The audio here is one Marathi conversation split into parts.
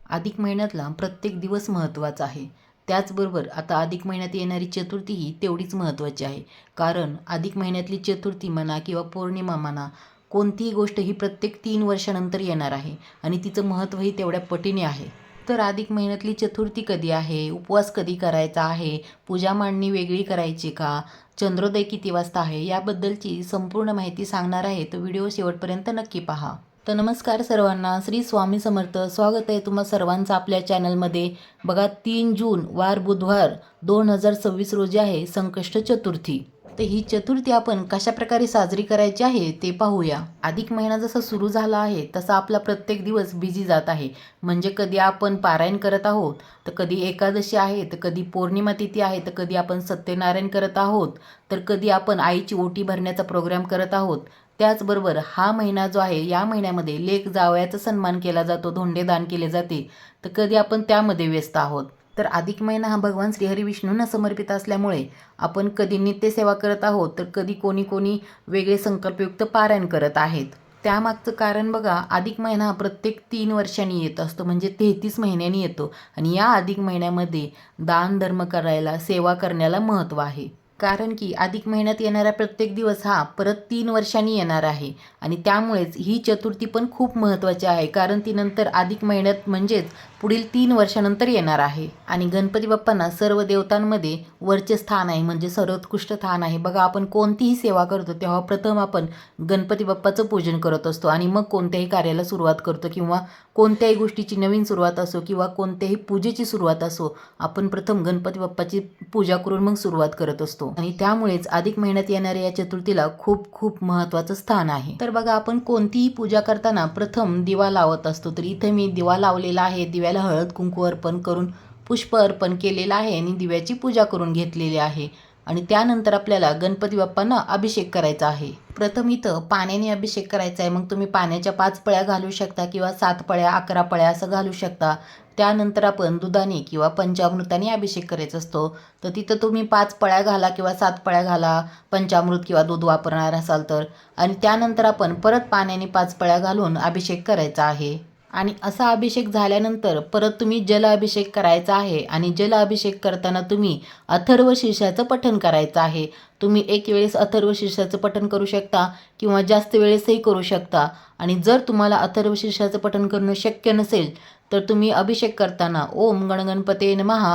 अधिक महिन्यातला प्रत्येक दिवस महत्त्वाचा आहे. त्याचबरोबर आता अधिक महिन्यात येणारी चतुर्थीही तेवढीच महत्त्वाची आहे. कारण अधिक महिन्यातली चतुर्थी म्हणा किंवा पौर्णिमा म्हणा, कोणतीही गोष्ट ही प्रत्येक 3 वर्षानंतर येणार आहे आणि तिचं महत्त्वही तेवढ्या पटीने आहे. तर अधिक महिन्यातली चतुर्थी कधी आहे? उपवास कधी करायचा आहे? पूजा मांडणी वेगळी करायची का? चंद्रोदय किती वाजता आहे? याबद्दलची संपूर्ण माहिती सांगणार आहे. तर व्हिडिओ शेवटपर्यंत नक्की पहा. तर नमस्कार सर्वांना, श्री स्वामी समर्थ. स्वागत आहे तुम्हा सर्वांचं आपल्या चॅनलमध्ये. बघा, 3 जून वार बुधवार 2026 रोजी आहे संकष्ट चतुर्थी. तर ही चतुर्थी आपण कशा प्रकारे साजरी करायची आहे ते पाहूया. अधिक महिना जसा सुरू झाला आहे तसा आपला प्रत्येक दिवस बिझी जात आहे. म्हणजे कधी आपण पारायण करत आहोत, तर कधी एकादशी आहे, तर कधी पौर्णिमा तिथी आहे, तर कधी आपण सत्यनारायण करत आहोत, तर कधी आपण आईची ओटी भरण्याचा प्रोग्राम करत आहोत. त्याचबरोबर हा महिना जो आहे, या महिन्यामध्ये लेक जावयाचा सन्मान केला जातो, धोंडेदान केले जाते, तर कधी आपण त्यामध्ये व्यस्त आहोत. तर अधिक महिना हा भगवान श्रीहरी विष्णूंना समर्पित असल्यामुळे आपण कधी नित्यसेवा करत आहोत, तर कधी कोणी वेगळे संकल्पयुक्त पारायण करत आहेत. त्यामागचं कारण बघा, अधिक महिना हा प्रत्येक 3 वर्षांनी येत असतो, म्हणजे 33 महिन्यांनी येतो. आणि या अधिक महिन्यामध्ये दान धर्म करायला, सेवा करण्याला महत्त्व आहे. कारण की अधिक महिन्यात येणारा प्रत्येक दिवस हा परत 3 वर्षांनी येणार आहे आणि त्यामुळेच ही चतुर्थी पण खूप महत्त्वाची आहे. कारण ती नंतर अधिक महिन्यात म्हणजेच पुढील 3 वर्षानंतर येणार आहे. आणि गणपती बाप्पांना सर्व देवतांमध्ये वरचे स्थान आहे, म्हणजे सर्वोत्कृष्ट स्थान आहे. बघा, आपण कोणतीही सेवा करतो तेव्हा प्रथम आपण गणपती बाप्पाचं पूजन करत असतो आणि मग कोणत्याही कार्याला सुरुवात करतो, किंवा कोणत्याही गोष्टीची नवीन सुरुवात असो किंवा कोणत्याही पूजेची सुरुवात असो, आपण प्रथम गणपती बाप्पाची पूजा करून मग सुरुवात करत असतो. आणि त्यामुळेच अधिक महिन्यात येणाऱ्या या चतुर्थीला खूप खूप महत्त्वाचं स्थान आहे. तर बघा, आपण कोणतीही पूजा करताना प्रथम दिवा लावत असतो. तर इथे मी दिवा लावलेला आहे. दिव्याला हळद कुंकू अर्पण करून पुष्प अर्पण केलेलं आहे आणि दिव्याची पूजा करून घेतलेली आहे. आणि त्यानंतर आपल्याला गणपती बाप्पांना अभिषेक करायचा आहे. प्रथम इथं पाण्याने अभिषेक करायचा आहे. मग तुम्ही पाण्याच्या 5 पळ्या घालू शकता किंवा 7 पळ्या, 11 पळ्या असं घालू शकता. त्यानंतर आपण दुधाने किंवा पंचामृताने अभिषेक करायचा असतो. तर तिथं तुम्ही 5 पळ्या घाला किंवा 7 पळ्या घाला, पंचामृत किंवा दूध वापरणार असाल तर. आणि त्यानंतर आपण परत पाण्याने 5 पळ्या घालून अभिषेक करायचा आहे. आणि असा अभिषेक झाल्यानंतर परत तुम्ही जल अभिषेक करायचा आहे. आणि जल अभिषेक करताना तुम्ही अथर्व शीर्षाचं पठण करायचं आहे. तुम्ही एक वेळेस अथर्व शीर्षाचं पठण करू शकता किंवा जास्त वेळेसही करू शकता. आणि जर तुम्हाला अथर्व शीर्षाचं पठण करणं शक्य नसेल, तर तुम्ही अभिषेक करताना ओम गणगणपते नमः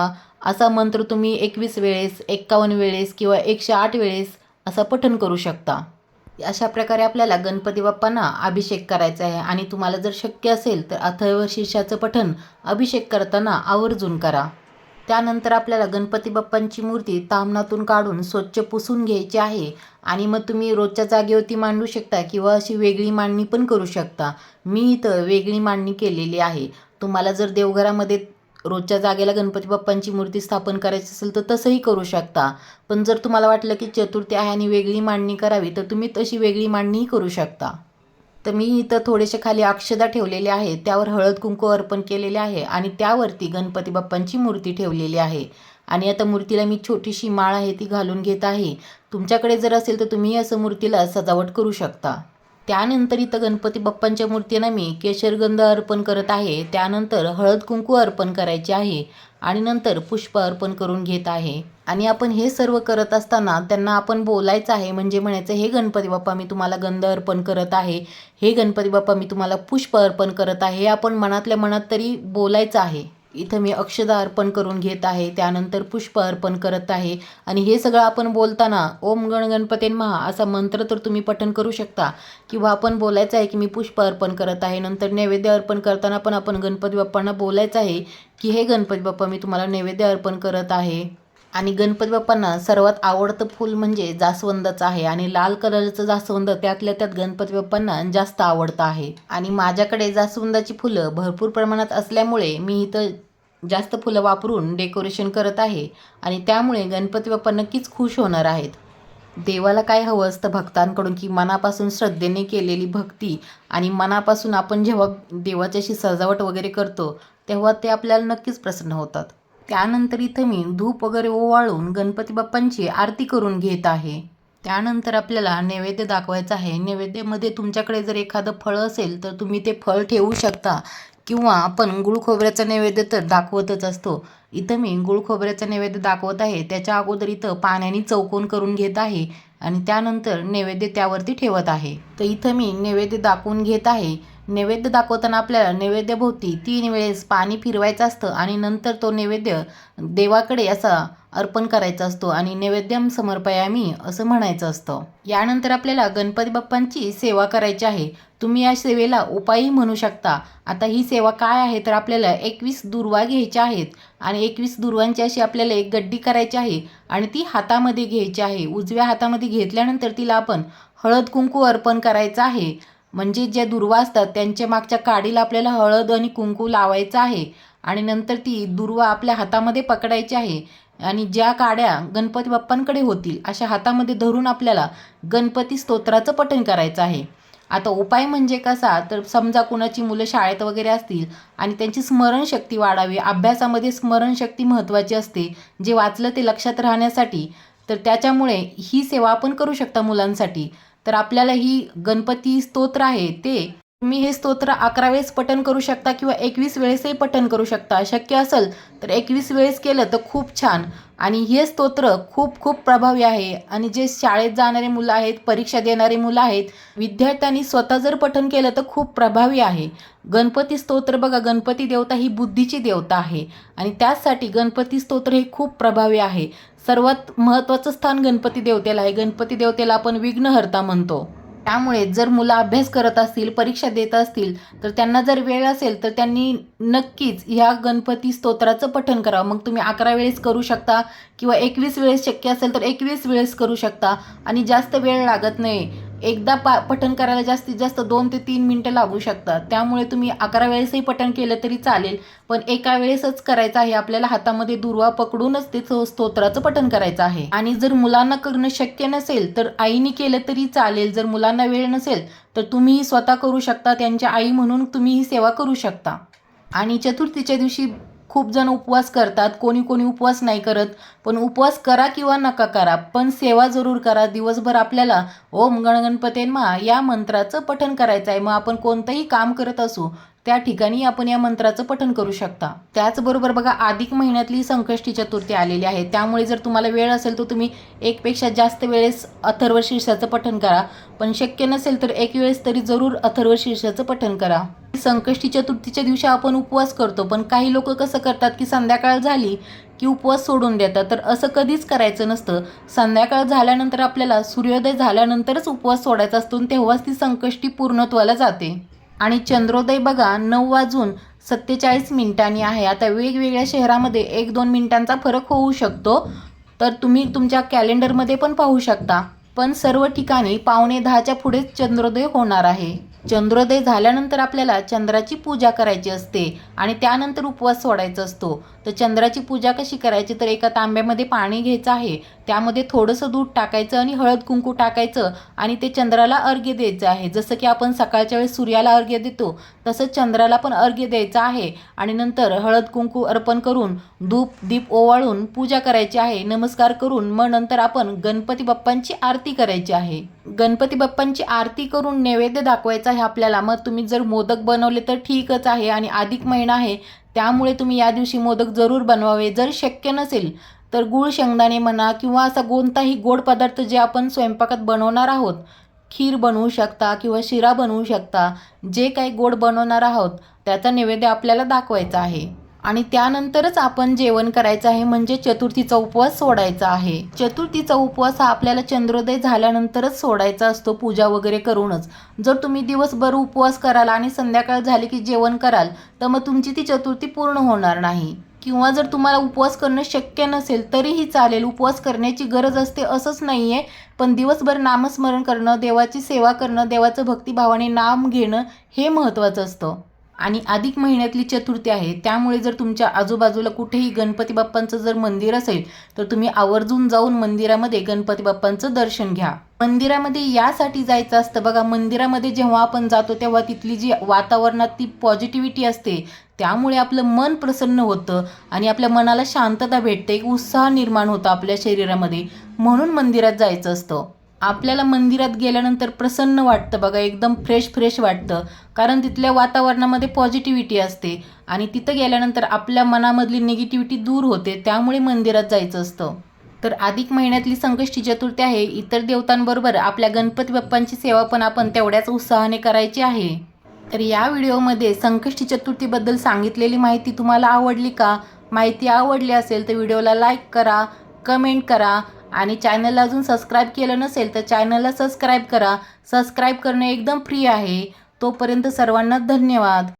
असा मंत्र तुम्ही 21 वेळेस, 51 वेळेस किंवा 108 वेळेस असं पठण करू शकता. अशा प्रकारे आपल्याला गणपती बाप्पांना अभिषेक करायचा आहे. आणि तुम्हाला जर शक्य असेल तर अथर्व शीर्षाचं पठण अभिषेक करताना आवर्जून करा. त्यानंतर आपल्याला गणपती बाप्पांची मूर्ती तामणातून काढून स्वच्छ पुसून घ्यायची आहे. आणि मग तुम्ही रोजच्या जागेवरती मांडू शकता किंवा अशी वेगळी मांडणी पण करू शकता. मी इथं वेगळी मांडणी केलेली आहे. तुम्हाला जर देवघरामध्ये रोजच्या जागेला गणपती बाप्पांची मूर्ती स्थापन करायची असेल तर तसंही करू शकता. पण जर तुम्हाला वाटलं की चतुर्थी आहे आणि वेगळी मांडणी करावी, तर तुम्ही तशी वेगळी मांडणीही करू शकता. तर मी इथं थोडेसे खाली अक्षदा ठेवलेले आहे, त्यावर हळद कुंकू अर्पण केलेले आहे आणि त्यावरती गणपती बाप्पांची मूर्ती ठेवलेली आहे. आणि आता मूर्तीला मी छोटीशी माळ आहे ती घालून घेत आहे. तुमच्याकडे जर असेल तर तुम्ही असं मूर्तीला सजावट करू शकता. त्यानंतर इथं गणपती बाप्पांच्या मूर्तीला मी केशरगंध अर्पण करत आहे. त्यानंतर हळद कुंकू अर्पण करायचे आहे आणि नंतर पुष्प अर्पण करून घेत आहे. आणि आपण हे सर्व करत असताना त्यांना आपण बोलायचं आहे, म्हणजे म्हणायचं, हे गणपती बाप्पा मी तुम्हाला गंध अर्पण करत आहे, हे गणपती बाप्पा मी तुम्हाला पुष्प अर्पण करत आहे, हे आपण मनातल्या मनात तरी बोलायचं आहे. इथं मी अक्षदा अर्पण करून घेत आहे, त्यानंतर पुष्प अर्पण करत आहे. आणि हे सगळं आपण बोलताना ओम गण गणपते नमः असा मंत्र तर तुम्ही पठण करू शकता किंवा आपण बोलायचं आहे की मी पुष्प अर्पण करत आहे. नंतर नैवेद्य अर्पण करताना पण आपण गणपती बाप्पांना बोलायचं आहे की हे गणपती बाप्पा मी तुम्हाला नैवेद्य अर्पण करत आहे. आणि गणपती बाप्पांना सर्वात आवडतं फूल म्हणजे जास्वंदाचं आहे. आणि लाल कलरचं जास्वंद त्यातल्या त्यात गणपती बाप्पांना जास्त आवडतं आहे. आणि माझ्याकडे जास्वंदाची फुलं भरपूर प्रमाणात असल्यामुळे मी इथं जास्त फुलं वापरून डेकोरेशन करत आहे. आणि त्यामुळे गणपती बाप्पा नक्कीच खुश होणार आहेत. देवाला काय हवं असतं भक्तांकडून, की मनापासून श्रद्धेने केलेली भक्ती. आणि मनापासून आपण जेव्हा देवाच्याशी सजावट वगैरे करतो तेव्हा ते आपल्याला नक्कीच प्रसन्न होतात. त्यानंतर इथं मी धूप वगैरे ओवाळून गणपती बाप्पांची आरती करून घेत आहे. त्यानंतर आपल्याला नैवेद्य दाखवायचा आहे. नैवेद्यामध्ये तुमच्याकडे जर एखादं फळ असेल तर तुम्ही ते फळ ठेवू शकता किंवा आपण गुळ खोबऱ्याचा नैवेद्य तर दाखवतच असतो. इथं मी गुळ खोबऱ्याचा नैवेद्य दाखवत आहे. त्याच्या अगोदर इथं पाण्याने चौकोन करून घेत आहे आणि त्यानंतर नैवेद्य त्यावरती ठेवत आहे. तर इथं मी नैवेद्य दाखवून घेत आहे. नैवेद्य दाखवताना आपल्याला नैवेद्याभोवती 3 वेळेस पाणी फिरवायचं असतं आणि नंतर तो नैवेद्य देवाकडे असा अर्पण करायचा असतो आणि नैवेद्यम समर्पयामी असं म्हणायचं असतं. यानंतर आपल्याला गणपती बाप्पांची सेवा करायची आहे. तुम्ही या सेवेला उपायही म्हणू शकता. आता ही सेवा काय आहे तर आपल्याला 21 दुर्वा घ्यायच्या आहेत आणि 21 दुर्वांची अशी आपल्याला एक गड्डी करायची आहे आणि ती हातामध्ये घ्यायची आहे. उजव्या हातामध्ये घेतल्यानंतर तिला आपण हळद कुंकू अर्पण करायचं आहे. म्हणजे ज्या दुर्वा असतात त्यांच्या मागच्या काडीला आपल्याला हळद आणि कुंकू लावायचं आहे आणि नंतर ती दुर्वा आपल्या हातामध्ये पकडायची आहे आणि ज्या काड्या गणपती बाप्पांकडे होतील अशा हातामध्ये धरून आपल्याला गणपती स्तोत्राचं पठण करायचं आहे. आता उपाय म्हणजे कसा तर समजा कुणाची मुलं शाळेत वगैरे असतील आणि त्यांची स्मरणशक्ती वाढावी, अभ्यासामध्ये स्मरणशक्ती महत्त्वाची असते, जे वाचलं ते लक्षात राहण्यासाठी, तर त्याच्यामुळे ही सेवा आपण करू शकता मुलांसाठी. तर आपल्याला ही गणपती स्तोत्र आहे ते तुम्ही हे स्तोत्र 11 वेळेस पठण करू शकता किंवा 21 वेळेसही पठण करू शकता. शक्य असेल तर 21 वेळेस केलं तर खूप छान. आणि हे स्तोत्र खूप खूप प्रभावी आहे आणि जे शाळेत जाणारे मुलं आहेत, परीक्षा देणारी मुलं आहेत, विद्यार्थ्यांनी स्वतः जर पठण केलं तर खूप प्रभावी आहे. गणपती स्तोत्र बघा, गणपती देवता ही बुद्धीची देवता आहे आणि त्याचसाठी गणपती स्तोत्र हे खूप प्रभावी आहे. सर्वात महत्त्वाचं स्थान गणपती देवतेला आहे. गणपती देवतेला आपण विघ्नहर्ता म्हणतो. त्यामुळे जर मुलं अभ्यास करत असतील, परीक्षा देत असतील, तर त्यांना जर वेळ असेल तर त्यांनी नक्कीच ह्या गणपती स्तोत्राचं पठण करावं. मग तुम्ही 11 वेळेस करू शकता किंवा 21 वेळेस शक्य असेल तर 21 वेळेस करू शकता आणि जास्त वेळ लागत नाही. एकदा पठण करायला जास्तीत जास्त 2 ते 3 मिनिटं लागू शकतात. त्यामुळे तुम्ही 11 वेळेसही पठण केलं तरी चालेल, पण एका वेळेसच करायचं आहे. आपल्याला हातामध्ये दुर्वा पकडूनच ते स्तोत्राचं पठण करायचं आहे. आणि जर मुलांना करणं शक्य नसेल तर आईने केलं तरी चालेल. जर मुलांना वेळ नसेल तर तुम्हीही स्वतः करू शकता. त्यांच्या आई म्हणून तुम्ही ही सेवा करू शकता. आणि चतुर्थीच्या दिवशी खूप जण उपवास करतात, कोणी कोणी उपवास नाही करत. पण उपवास करा किंवा नका करा, पण सेवा जरूर करा. दिवसभर आपल्याला ओम गणगणपते नमः या मंत्राचं पठण करायचं आहे. मग आपण कोणतंही काम करत असू त्या ठिकाणी आपण या मंत्राचं पठण करू शकता. त्याचबरोबर बघा, अधिक महिन्यातली संकष्टी चतुर्थी आलेली आहे. त्यामुळे जर तुम्हाला वेळ असेल तर तुम्ही एकपेक्षा जास्त वेळेस अथर्वशीर्षाचं पठण करा, पण शक्य नसेल तर एक वेळेस तरी जरूर अथर्वशीर्षाचं पठण करा. संकष्टी चतुर्थीच्या दिवशी आपण उपवास करतो, पण काही लोक कसं करतात की संध्याकाळ झाली की उपवास सोडून देतात. तर असं कधीच करायचं नसतं. संध्याकाळ झाल्यानंतर आपल्याला सूर्योदय झाल्यानंतरच उपवास सोडायचा असतो, तेव्हाच ती संकष्टी पूर्णत्वाला जाते. आणि चंद्रोदय बघा 9:47 आहे. आता वेगवेगळ्या शहरामध्ये 1-2 मिनिटांचा फरक होऊ शकतो, तर तुम्ही तुमच्या कॅलेंडरमध्ये पण पाहू शकता. पण सर्व ठिकाणी 9:15च्या पुढेच चंद्रोदय होणार आहे. चंद्रोदय झाल्यानंतर आपल्याला चंद्राची पूजा करायची असते आणि त्यानंतर उपवास सोडायचा असतो. तर चंद्राची पूजा कशी करायची तर एका तांब्यामध्ये पाणी घ्यायचं आहे, त्यामध्ये थोडंसं दूध टाकायचं आणि हळद कुंकू टाकायचं आणि ते चंद्राला अर्घ्य द्यायचं आहे. जसं की आपण सकाळच्या वेळेस सूर्याला अर्घ्य देतो तसंच चंद्राला पण अर्घ्य द्यायचं आहे आणि नंतर हळद कुंकू अर्पण करून धूप दीप ओवाळून पूजा करायची आहे, नमस्कार करून मग नंतर आपण गणपती बाप्पांची आरती करायची आहे. गणपती बाप्पांची आरती करून नैवेद्य दाखवायचा आहे आपल्याला. मग तुम्ही जर मोदक बनवले तर ठीकच आहे आणि अधिक महिना आहे त्यामुळे तुम्ही या दिवशी मोदक जरूर बनवावे. जर शक्य नसेल तर गूळ शेंगदाणे म्हणा किंवा असा कोणताही गोड पदार्थ जे आपण स्वयंपाकात बनवणार आहोत, खीर बनवू शकता किंवा शिरा बनवू शकता. जे काही गोड बनवणार आहोत त्याचा नैवेद्य आपल्याला दाखवायचा आहे आणि त्यानंतरच आपण जेवण करायचं आहे, म्हणजे चतुर्थीचा उपवास सोडायचा आहे. चतुर्थीचा उपवास हा आपल्याला चंद्रोदय झाल्यानंतरच सोडायचा असतो, पूजा वगैरे करूनच. जर तुम्ही दिवसभर उपवास कराल आणि संध्याकाळ झाली की जेवण कराल तर मग तुमची ती चतुर्थी पूर्ण होणार नाही. किंवा जर तुम्हाला उपवास करणं शक्य नसेल तरीही चालेल, उपवास करण्याची गरज असते असंच नाही आहे. पण दिवसभर नामस्मरण करणं, देवाची सेवा करणं, देवाचं भक्तिभावाने नाम घेणं हे महत्त्वाचं असतं. आणि अधिक महिन्यातली चतुर्थी आहे त्यामुळे जर तुमच्या आजूबाजूला कुठेही गणपती बाप्पांचं जर मंदिर असेल तर तुम्ही आवर्जून जाऊन मंदिरामध्ये गणपती बाप्पांचं दर्शन घ्या. मंदिरामध्ये यासाठी जायचं असतं बघा, मंदिरामध्ये जेव्हा आपण जातो तेव्हा तिथली जी वातावरणात ती पॉझिटिव्हिटी असते त्यामुळे आपलं मन प्रसन्न होतं आणि आपल्या मनाला शांतता भेटते, एक उत्साह निर्माण होतो आपल्या शरीरामध्ये. म्हणून मंदिरात जायचं असतं. आपल्याला मंदिरात गेल्यानंतर प्रसन्न वाटतं बघा, एकदम फ्रेश वाटतं. कारण तिथल्या वातावरणामध्ये पॉझिटिव्हिटी असते आणि तिथं गेल्यानंतर आपल्या मनामधली निगेटिव्हिटी दूर होते. त्यामुळे मंदिरात जायचं असतं. तर अधिक महिन्यातली संकष्टी चतुर्थी आहे. इतर देवतांबरोबर आपल्या गणपती बाप्पांची सेवा पण आपण तेवढ्याच उत्साहाने करायची आहे. तर या व्हिडिओमध्ये संकष्टी चतुर्थीबद्दल सांगितलेली माहिती तुम्हाला आवडली का? माहिती आवडली असेल तर व्हिडिओला लाईक करा, कमेंट करा आणि चॅनलला अजून सबस्क्राईब केलं नसेल तर चॅनलला सबस्क्राईब करा. सबस्क्राईब करणं एकदम फ्री आहे. तोपर्यंत सर्वांना धन्यवाद.